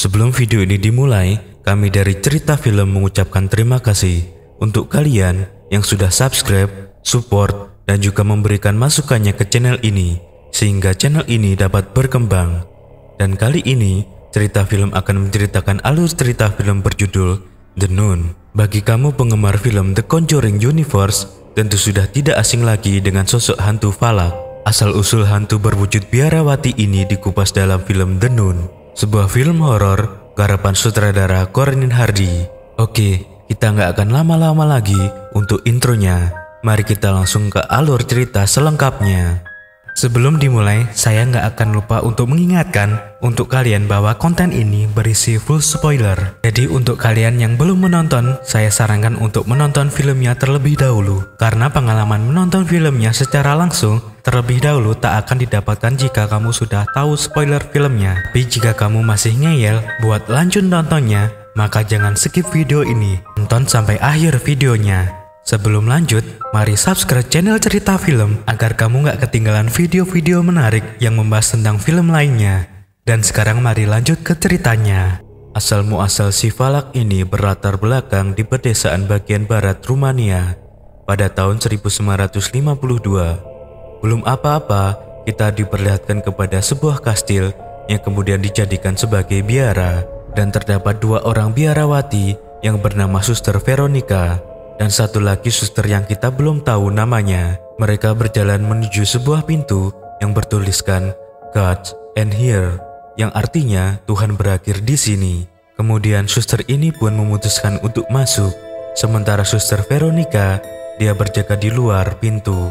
Sebelum video ini dimulai, kami dari Cerita Film mengucapkan terima kasih untuk kalian yang sudah subscribe, support, dan juga memberikan masukannya ke channel ini, sehingga channel ini dapat berkembang. Dan kali ini, Cerita Film akan menceritakan alur cerita film berjudul The Nun. Bagi kamu penggemar film The Conjuring Universe, tentu sudah tidak asing lagi dengan sosok hantu Falak. Asal-usul hantu berwujud biarawati ini dikupas dalam film The Nun, sebuah film horor garapan sutradara Corinne Hardy. Oke, kita nggak akan lama-lama lagi untuk intronya. Mari kita langsung ke alur cerita selengkapnya. Sebelum dimulai, saya nggak akan lupa untuk mengingatkan untuk kalian bahwa konten ini berisi full spoiler. Jadi untuk kalian yang belum menonton, saya sarankan untuk menonton filmnya terlebih dahulu. Karena pengalaman menonton filmnya secara langsung terlebih dahulu tak akan didapatkan jika kamu sudah tahu spoiler filmnya. Tapi jika kamu masih ngeyel buat lanjut nontonnya, maka jangan skip video ini. Tonton sampai akhir videonya. Sebelum lanjut, mari subscribe channel Cerita Film agar kamu gak ketinggalan video-video menarik yang membahas tentang film lainnya. Dan sekarang mari lanjut ke ceritanya. Asal-muasal si Falak ini berlatar belakang di pedesaan bagian barat Rumania pada tahun 1952. Belum apa-apa, kita diperlihatkan kepada sebuah kastil yang kemudian dijadikan sebagai biara. Dan terdapat dua orang biarawati yang bernama Suster Veronica dan satu lagi suster yang kita belum tahu namanya. Mereka berjalan menuju sebuah pintu yang bertuliskan God and Here, yang artinya Tuhan berakhir di sini. Kemudian suster ini pun memutuskan untuk masuk, sementara Suster Veronica dia berjaga di luar pintu.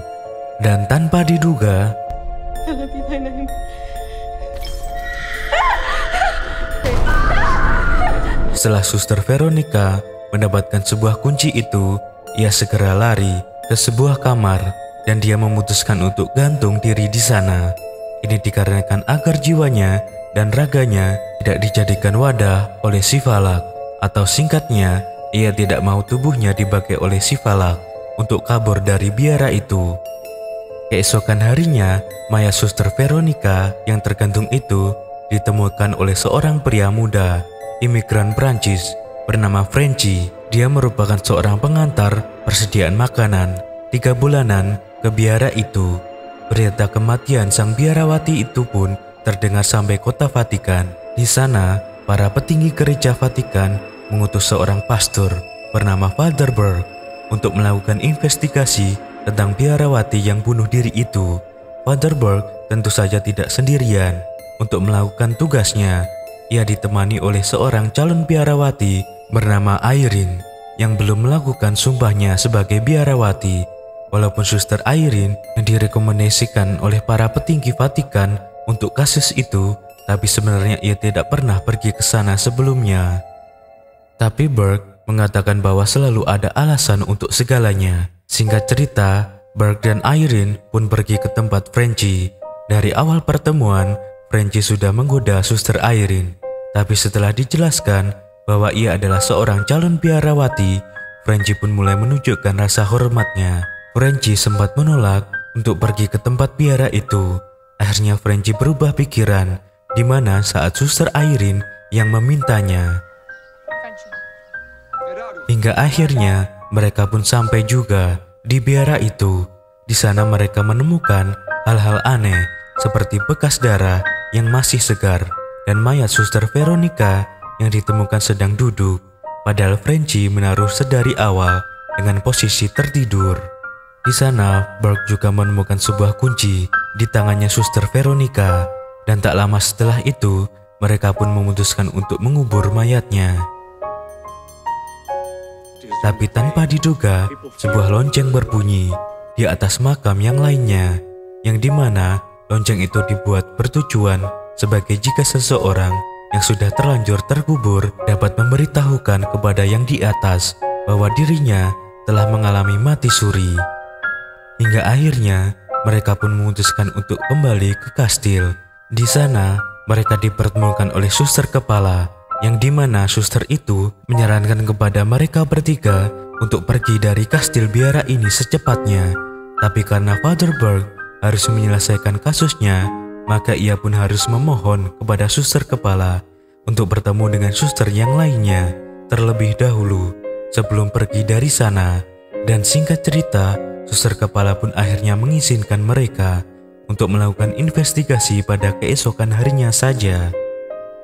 Dan tanpa diduga, setelah Suster Veronica mendapatkan sebuah kunci itu, ia segera lari ke sebuah kamar dan dia memutuskan untuk gantung diri di sana. Ini dikarenakan agar jiwanya dan raganya tidak dijadikan wadah oleh si Falak, atau singkatnya, ia tidak mau tubuhnya dipakai oleh si Falak untuk kabur dari biara itu. Keesokan harinya, mayat Suster Veronica yang tergantung itu ditemukan oleh seorang pria muda, imigran Prancis bernama Frenchy. Dia merupakan seorang pengantar persediaan makanan 3 bulanan ke biara itu. Berita kematian sang biarawati itu pun terdengar sampai kota Vatikan. Di sana, para petinggi gereja Vatikan mengutus seorang pastor bernama Father Burke untuk melakukan investigasi tentang biarawati yang bunuh diri itu. Father Burke tentu saja tidak sendirian untuk melakukan tugasnya. Ia ditemani oleh seorang calon biarawati bernama Irene yang belum melakukan sumpahnya sebagai biarawati. Walaupun Suster Irene yang direkomendasikan oleh para petinggi Vatikan untuk kasus itu, tapi sebenarnya ia tidak pernah pergi ke sana sebelumnya. Tapi Burke mengatakan bahwa selalu ada alasan untuk segalanya. Singkat cerita, Burke dan Irene pun pergi ke tempat Frenchy. Dari awal pertemuan, Frenchy sudah menggoda Suster Irene. Tapi setelah dijelaskan bahwa ia adalah seorang calon biarawati, Frenchy pun mulai menunjukkan rasa hormatnya. Frenchy sempat menolak untuk pergi ke tempat biara itu. Akhirnya Frenchy berubah pikiran, di mana saat Suster Irene yang memintanya. Hingga akhirnya mereka pun sampai juga di biara itu. Di sana mereka menemukan hal-hal aneh seperti bekas darah yang masih segar dan mayat Suster Veronica yang ditemukan sedang duduk, padahal Frenchy menaruh sedari awal dengan posisi tertidur. Di sana, Burke juga menemukan sebuah kunci di tangannya Suster Veronica, dan tak lama setelah itu, mereka pun memutuskan untuk mengubur mayatnya. Tapi tanpa diduga, sebuah lonceng berbunyi di atas makam yang lainnya, yang dimana lonceng itu dibuat bertujuan sebagai jika seseorang yang sudah terlanjur terkubur dapat memberitahukan kepada yang di atas bahwa dirinya telah mengalami mati suri. Hingga akhirnya mereka pun memutuskan untuk kembali ke kastil. Di sana mereka dipertemukan oleh suster kepala, yang dimana suster itu menyarankan kepada mereka bertiga untuk pergi dari kastil biara ini secepatnya. Tapi karena Father Burke harus menyelesaikan kasusnya, maka ia pun harus memohon kepada suster kepala untuk bertemu dengan suster yang lainnya terlebih dahulu sebelum pergi dari sana. Dan singkat cerita, suster kepala pun akhirnya mengizinkan mereka untuk melakukan investigasi pada keesokan harinya saja.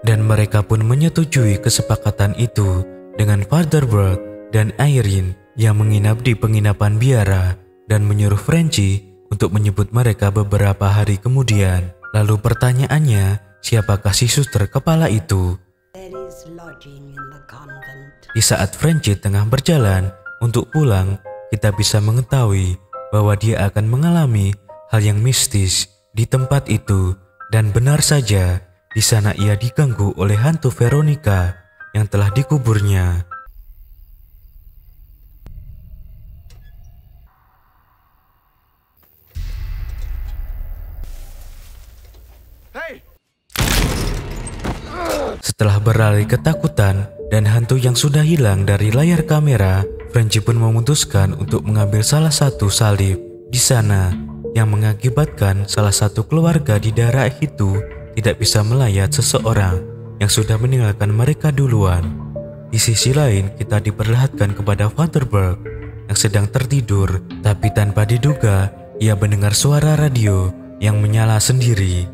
Dan mereka pun menyetujui kesepakatan itu dengan Father Burke dan Irene yang menginap di penginapan biara dan menyuruh Frenchy untuk menyebut mereka beberapa hari kemudian. Lalu pertanyaannya, siapakah si suster kepala itu? Di saat Frenchy tengah berjalan untuk pulang, kita bisa mengetahui bahwa dia akan mengalami hal yang mistis di tempat itu. Dan benar saja, di sana ia diganggu oleh hantu Veronica yang telah dikuburnya. Setelah berlari ketakutan dan hantu yang sudah hilang dari layar kamera, Frenchy pun memutuskan untuk mengambil salah satu salib di sana yang mengakibatkan salah satu keluarga di daerah itu tidak bisa melayat seseorang yang sudah meninggalkan mereka duluan. Di sisi lain, kita diperlihatkan kepada Father Burke yang sedang tertidur, tapi tanpa diduga ia mendengar suara radio yang menyala sendiri.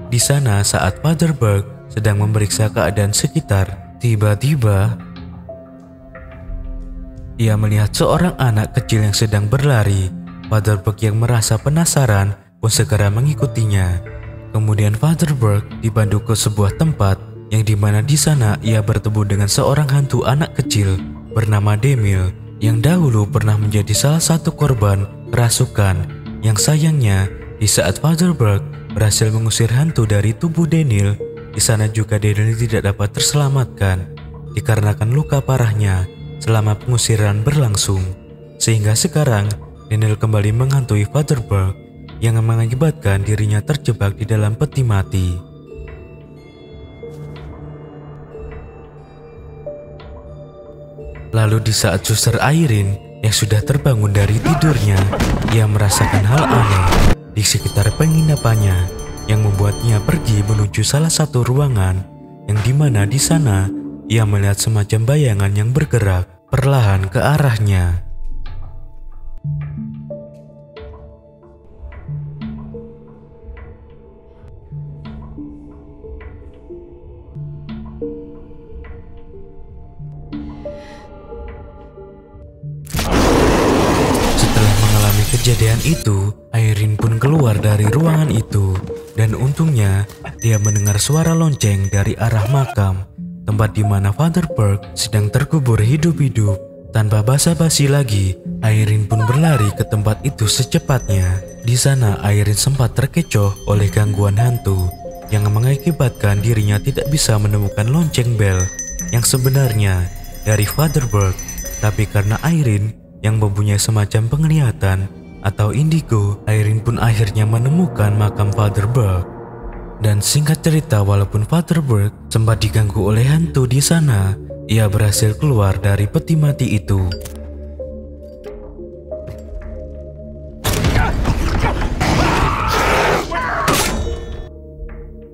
Di sana saat Father Burke sedang memeriksa keadaan sekitar, tiba-tiba ia melihat seorang anak kecil yang sedang berlari. Father Burke yang merasa penasaran pun segera mengikutinya. Kemudian Father Burke dipandu ke sebuah tempat yang dimana di sana ia bertemu dengan seorang hantu anak kecil bernama Demil yang dahulu pernah menjadi salah satu korban kerasukan. Yang sayangnya di saat Father Burke berhasil mengusir hantu dari tubuh Daniel, di sana juga Daniel tidak dapat terselamatkan dikarenakan luka parahnya selama pengusiran berlangsung. Sehingga sekarang Daniel kembali menghantui Father Burke yang mengakibatkan dirinya terjebak di dalam peti mati. Lalu di saat suster Irene yang sudah terbangun dari tidurnya, ia merasakan hal aneh di sekitar penginapannya yang membuatnya pergi menuju salah satu ruangan yang dimana di sana ia melihat semacam bayangan yang bergerak perlahan ke arahnya. Kejadian itu, Irene pun keluar dari ruangan itu dan untungnya dia mendengar suara lonceng dari arah makam, tempat di mana Father Burke sedang terkubur hidup-hidup. Tanpa basa-basi lagi, Irene pun berlari ke tempat itu secepatnya. Di sana Irene sempat terkecoh oleh gangguan hantu yang mengakibatkan dirinya tidak bisa menemukan lonceng bel yang sebenarnya dari Father Burke. Tapi karena Irene yang mempunyai semacam penglihatan atau indigo, Irene pun akhirnya menemukan makam Father Burke. Dan singkat cerita, walaupun Father Burke sempat diganggu oleh hantu di sana, ia berhasil keluar dari peti mati itu.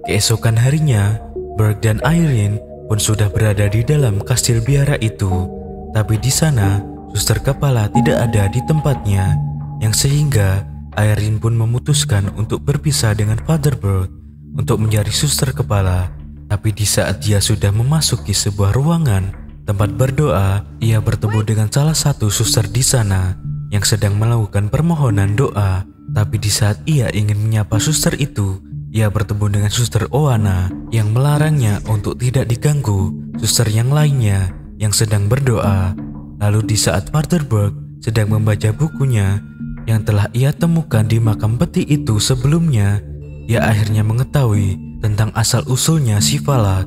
Keesokan harinya, Burke dan Irene pun sudah berada di dalam kastil biara itu. Tapi di sana, suster kepala tidak ada di tempatnya, yang sehingga Irene pun memutuskan untuk berpisah dengan Father Burke untuk mencari suster kepala. Tapi di saat dia sudah memasuki sebuah ruangan tempat berdoa, ia bertemu dengan salah satu suster di sana yang sedang melakukan permohonan doa. Tapi di saat ia ingin menyapa suster itu, ia bertemu dengan suster Oana yang melarangnya untuk tidak diganggu suster yang lainnya yang sedang berdoa. Lalu di saat Father Burke sedang membaca bukunya yang telah ia temukan di makam peti itu sebelumnya, ia akhirnya mengetahui tentang asal-usulnya si Falak.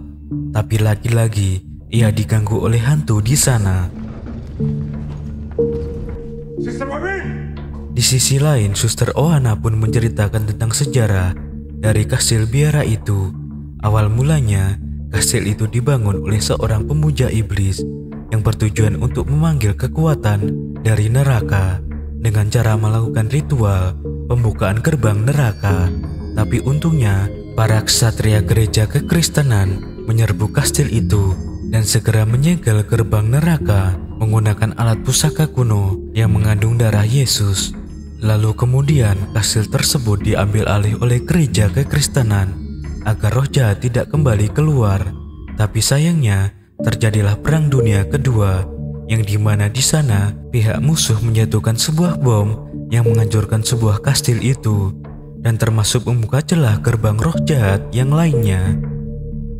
Tapi lagi-lagi ia diganggu oleh hantu di sana. Di sisi lain, suster Oana pun menceritakan tentang sejarah dari kastil biara itu. Awal mulanya, kastil itu dibangun oleh seorang pemuja iblis yang bertujuan untuk memanggil kekuatan dari neraka dengan cara melakukan ritual pembukaan gerbang neraka. Tapi untungnya Para ksatria gereja kekristenan menyerbu kastil itu dan segera menyegel gerbang neraka menggunakan alat pusaka kuno yang mengandung darah Yesus. Lalu kemudian kastil tersebut diambil alih oleh gereja kekristenan agar roh jahat tidak kembali keluar. Tapi sayangnya terjadilah Perang Dunia Kedua, yang dimana di sana pihak musuh menjatuhkan sebuah bom yang menghancurkan sebuah kastil itu dan termasuk membuka celah gerbang roh jahat yang lainnya.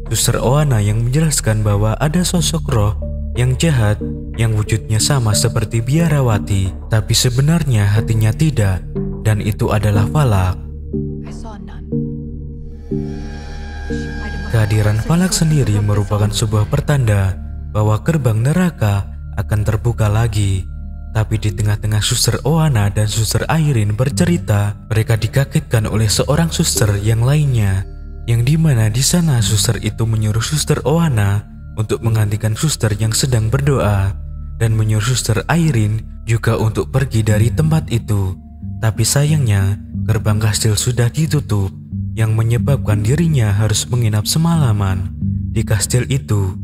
Suster Oana yang menjelaskan bahwa ada sosok roh yang jahat yang wujudnya sama seperti biarawati, tapi sebenarnya hatinya tidak, dan itu adalah Falak. Kehadiran Falak sendiri merupakan sebuah pertanda bahwa gerbang neraka akan terbuka lagi. Tapi di tengah-tengah Suster Oana dan Suster Irene bercerita, mereka dikagetkan oleh seorang suster yang lainnya, yang dimana di sana suster itu menyuruh Suster Oana untuk menggantikan suster yang sedang berdoa dan menyuruh Suster Irene juga untuk pergi dari tempat itu. Tapi sayangnya gerbang kastil sudah ditutup, yang menyebabkan dirinya harus menginap semalaman di kastil itu.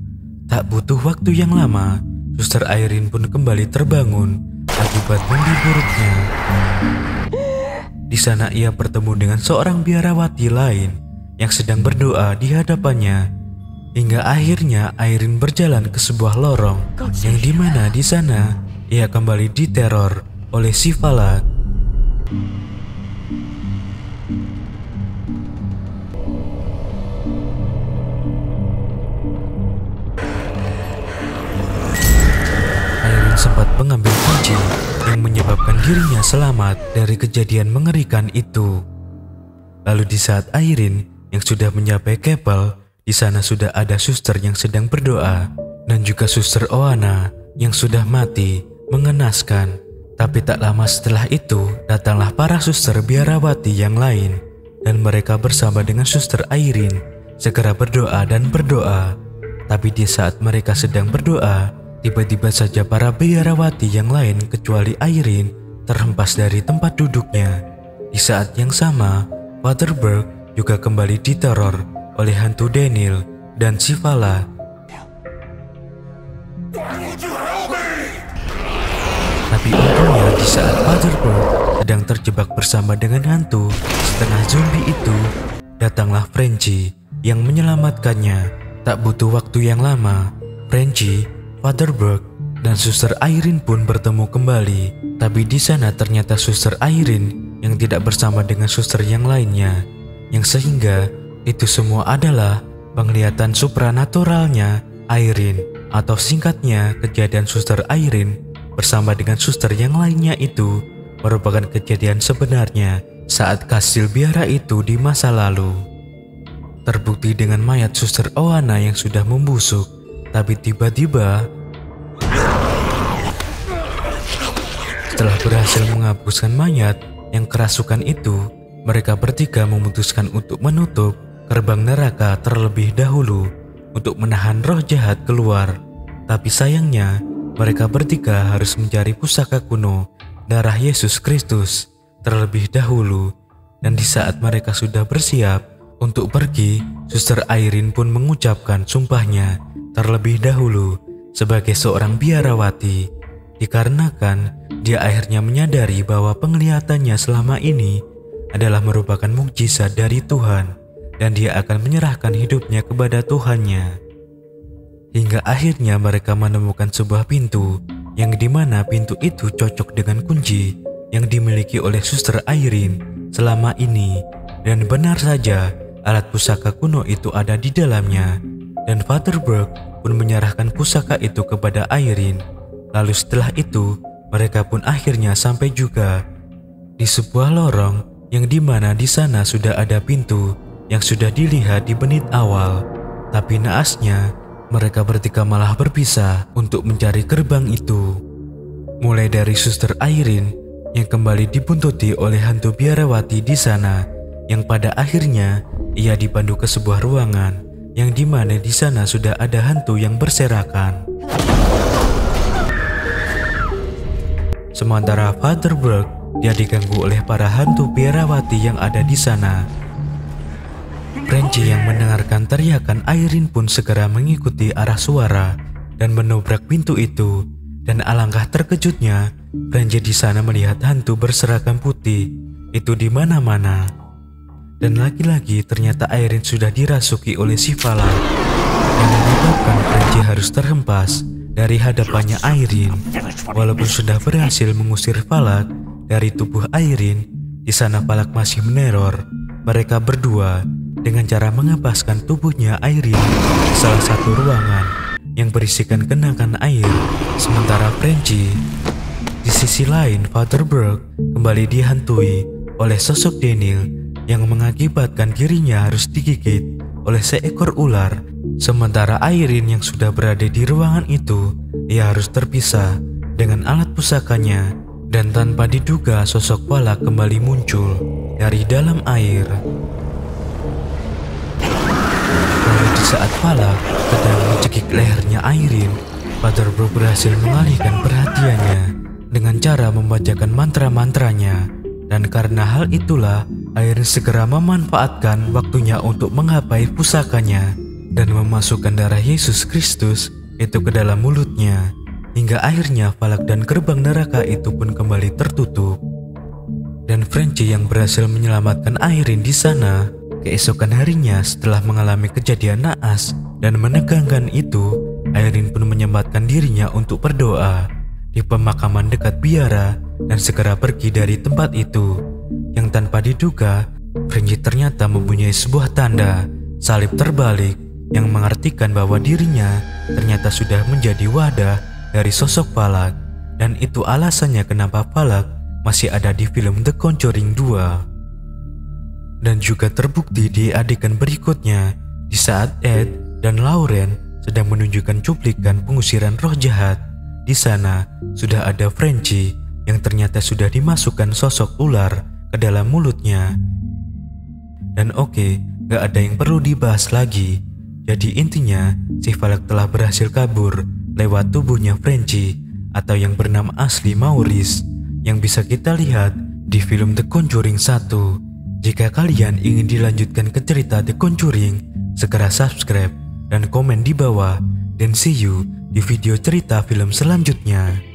Tak butuh waktu yang lama, Suster Irene pun kembali terbangun akibat mimpi buruknya. Di sana ia bertemu dengan seorang biarawati lain yang sedang berdoa di hadapannya, hingga akhirnya Irene berjalan ke sebuah lorong yang dimana di sana ia kembali diteror oleh si Falak. Irene sempat mengambil kunci yang menyebabkan dirinya selamat dari kejadian mengerikan itu. Lalu di saat Irene yang sudah mencapai Kepel, di sana sudah ada suster yang sedang berdoa dan juga Suster Oana yang sudah mati, mengenaskan. Tapi tak lama setelah itu datanglah para suster biarawati yang lain dan mereka bersama dengan Suster Irene segera berdoa dan berdoa. Tapi di saat mereka sedang berdoa, tiba-tiba saja para biarawati yang lain kecuali Irene terhempas dari tempat duduknya. Di saat yang sama, Father Burke juga kembali diteror oleh hantu Daniel dan si Falak. Tapi untungnya di saat Father Burke sedang terjebak bersama dengan hantu setengah zombie itu, datanglah Frenchie yang menyelamatkannya. Tak butuh waktu yang lama, Frenchie, Father Burke, dan Suster Irene pun bertemu kembali. Tapi di sana ternyata Suster Irene yang tidak bersama dengan suster yang lainnya, yang sehingga itu semua adalah penglihatan supranaturalnya Irene, atau singkatnya kejadian Suster Irene bersama dengan suster yang lainnya itu merupakan kejadian sebenarnya saat kastil biara itu di masa lalu. Terbukti dengan mayat Suster Oana yang sudah membusuk. Tapi tiba-tiba setelah berhasil menghapuskan mayat yang kerasukan itu, mereka bertiga memutuskan untuk menutup gerbang neraka terlebih dahulu untuk menahan roh jahat keluar. Tapi sayangnya mereka bertiga harus mencari pusaka kuno darah Yesus Kristus terlebih dahulu. Dan di saat mereka sudah bersiap untuk pergi, Suster Irene pun mengucapkan sumpahnya terlebih dahulu sebagai seorang biarawati, dikarenakan dia akhirnya menyadari bahwa penglihatannya selama ini adalah merupakan mukjizat dari Tuhan dan dia akan menyerahkan hidupnya kepada Tuhannya. Hingga akhirnya mereka menemukan sebuah pintu yang dimana pintu itu cocok dengan kunci yang dimiliki oleh Suster Irene selama ini. Dan benar saja, alat pusaka kuno itu ada di dalamnya. Dan Father Burke pun menyerahkan pusaka itu kepada Irene. Lalu setelah itu, mereka pun akhirnya sampai juga di sebuah lorong yang dimana di sana sudah ada pintu yang sudah dilihat di menit awal. Tapi naasnya, mereka bertiga malah berpisah untuk mencari gerbang itu. Mulai dari Suster Irene yang kembali dibuntuti oleh hantu biarawati di sana, yang pada akhirnya ia dipandu ke sebuah ruangan yang dimana di sana sudah ada hantu yang berserakan. Sementara Father Burke dia diganggu oleh para hantu biarawati yang ada di sana. Frenchie yang mendengarkan teriakan Irene pun segera mengikuti arah suara dan menobrak pintu itu. Dan alangkah terkejutnya, Frenchie di sana melihat hantu berseragam putih itu di mana-mana. Dan lagi-lagi ternyata Irene sudah dirasuki oleh si Valak, yang menyebabkan Frenchie harus terhempas dari hadapannya Irene. Walaupun sudah berhasil mengusir Valak dari tubuh Irene, di sana Valak masih meneror mereka berdua dengan cara mengempaskan tubuhnya Irene ke salah satu ruangan yang berisikan genangan air. Sementara Frenchie di sisi lain, Father Burke kembali dihantui oleh sosok Daniel yang mengakibatkan dirinya harus digigit oleh seekor ular. Sementara Irene yang sudah berada di ruangan itu, ia harus terpisah dengan alat pusakanya. Dan tanpa diduga sosok Valak kembali muncul dari dalam air. Lalu di saat Valak sedang mencekik lehernya Irene, Father Burke berhasil mengalihkan perhatiannya dengan cara membacakan mantra-mantranya. Dan karena hal itulah, Irene segera memanfaatkan waktunya untuk menghapai pusakanya dan memasukkan darah Yesus Kristus itu ke dalam mulutnya. Hingga akhirnya Valak dan gerbang neraka itu pun kembali tertutup. Dan Frenchie yang berhasil menyelamatkan Irene di sana. Keesokan harinya setelah mengalami kejadian naas dan menegangkan itu, Irene pun menyempatkan dirinya untuk berdoa di pemakaman dekat biara dan segera pergi dari tempat itu. Yang tanpa diduga, Frenchie ternyata mempunyai sebuah tanda salib terbalik yang mengartikan bahwa dirinya ternyata sudah menjadi wadah dari sosok Valak. Dan itu alasannya kenapa Valak masih ada di film The Conjuring 2. Dan juga terbukti di adegan berikutnya, di saat Ed dan Lauren sedang menunjukkan cuplikan pengusiran roh jahat. Di sana sudah ada Frenchie yang ternyata sudah dimasukkan sosok ular ke dalam mulutnya. Dan oke, gak ada yang perlu dibahas lagi. Jadi intinya, si Valak telah berhasil kabur lewat tubuhnya Frenchie atau yang bernama asli Maurice yang bisa kita lihat di film The Conjuring 1. Jika kalian ingin dilanjutkan ke cerita The Conjuring, segera subscribe dan komen di bawah, dan see you di video cerita film selanjutnya.